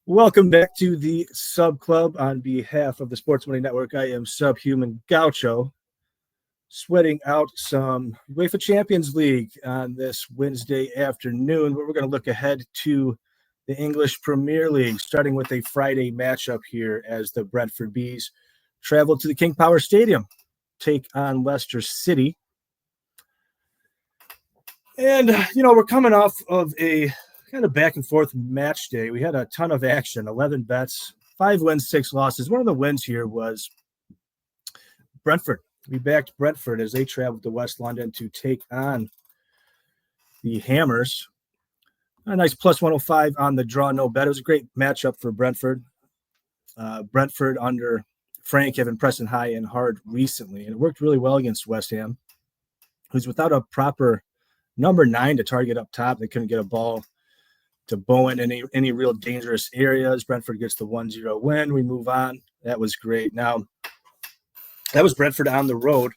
Welcome back to the Sub Club. On behalf of the Sports Money Network, I am Subhooman Gaucho, sweating out some UEFA Champions League on this Wednesday afternoon, where we're going to look ahead to the English Premier League, starting with a Friday matchup here as the Brentford Bees travel to the King Power Stadium, take on Leicester City. And, we're coming off of a kind of back and forth match day. We had a ton of action, 11 bets, 5 wins, 6 losses. One of the wins here was Brentford. We backed Brentford as they traveled to West London to take on the Hammers. A nice plus 105 on the draw, no bet. It was a great matchup for Brentford. Brentford under Frank have been pressing high and hard recently, and it worked really well against West Ham, who's without a proper number 9 to target up top. They couldn't get a ball to Bowen in any real dangerous areas. Brentford gets the 1-0 win. We move on. That was great. Now, that was Brentford on the road.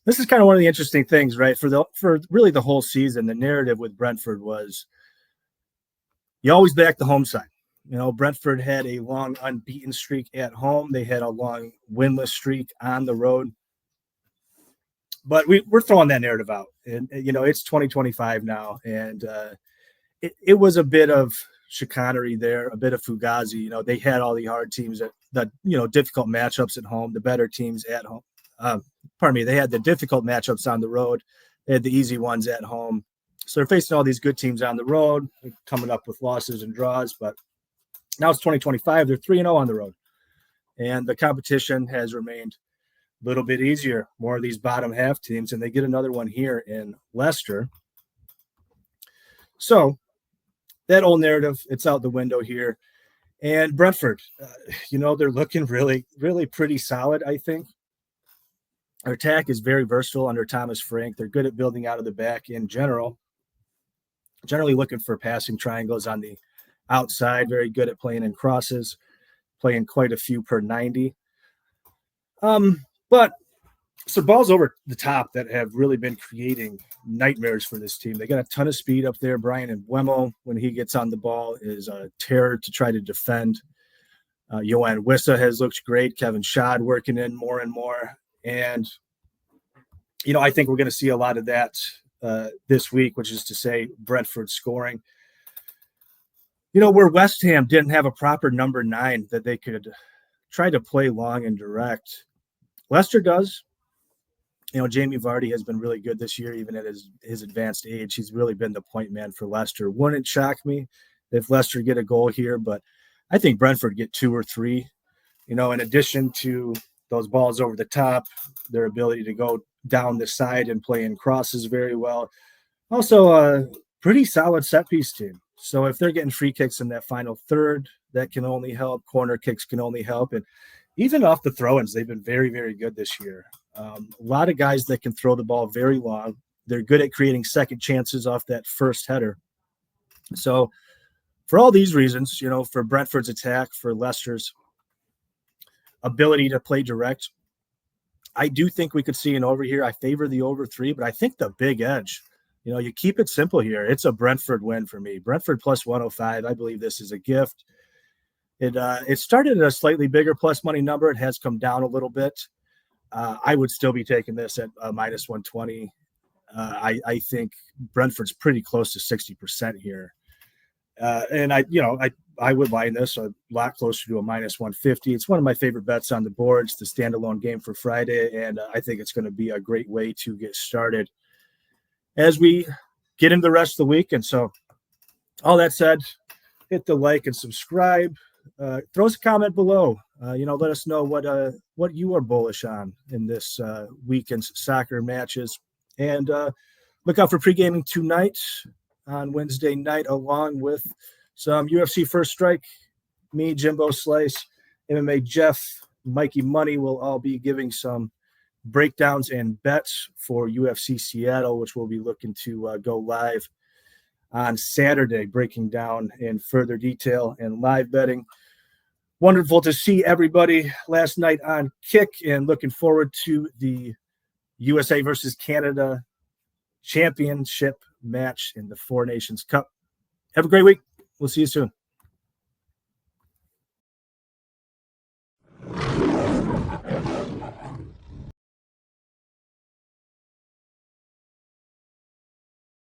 This is kind of one of the interesting things, right? For really the whole season, the narrative with Brentford was you always back the home side. Brentford had a long unbeaten streak at home. They had a long winless streak on the road. But we're throwing that narrative out. And, it's 2025 now, and it was a bit of chicanery there, a bit of fugazi. They had all the hard teams that difficult matchups at home, the better teams at home. They had the difficult matchups on the road. They had the easy ones at home. So they're facing all these good teams on the road, coming up with losses and draws. But now it's 2025. They're 3-0 on the road. And the competition has remained a little bit easier. More of these bottom half teams, and they get another one here in Leicester. So that old narrative, it's out the window here. And Brentford, they're looking really, really pretty solid, I think. Our attack is very versatile under Thomas Frank. They're good at building out of the back in general. Generally looking for passing triangles on the outside. Very good at playing in crosses, playing quite a few per 90. But some balls over the top that have really been creating nightmares for this team. They got a ton of speed up there. Brian Mbeumo, when he gets on the ball, is a terror to try to defend. Yoann Wissa has looked great. Kevin Schad working in more and more. And, I think we're going to see a lot of that this week, which is to say Brentford scoring. Where West Ham didn't have a proper number 9 that they could try to play long and direct, Leicester does. Jamie Vardy has been really good this year, even at his advanced age. He's really been the point man for Leicester. Wouldn't shock me if Leicester get a goal here, but I think Brentford get 2 or 3. In addition to those balls over the top, their ability to go down the side and play in crosses very well. Also, a pretty solid set-piece team. So if they're getting free kicks in that final third, that can only help. Corner kicks can only help. And even off the throw-ins, they've been very, very good this year. A lot of guys that can throw the ball very long. They're good at creating second chances off that first header. So for all these reasons, for Brentford's attack, for Leicester's ability to play direct, I do think we could see an over here. I favor the over 3, but I think the big edge, you keep it simple here. It's a Brentford win for me. Brentford plus 105. I believe this is a gift. It started at a slightly bigger plus money number. It has come down a little bit. I would still be taking this at minus 120. I think Brentford's pretty close to 60% here. And I would line this a lot closer to a minus 150. It's one of my favorite bets on the board. It's the standalone game for Friday, and I think it's going to be a great way to get started as we get into the rest of the week. And so all that said, hit the like and subscribe. Throw us a comment below. Let us know what you are bullish on in this weekend's soccer matches. And look out for pre-gaming tonight on Wednesday night, along with some UFC First Strike. Me, Jimbo Slice, MMA Jeff, Mikey Money will all be giving some breakdowns and bets for UFC Seattle, which we'll be looking to go live on Saturday, breaking down in further detail and live betting. Wonderful to see everybody last night on Kick, and looking forward to the USA versus Canada championship match in the Four Nations Cup. Have a great week. We'll see you soon.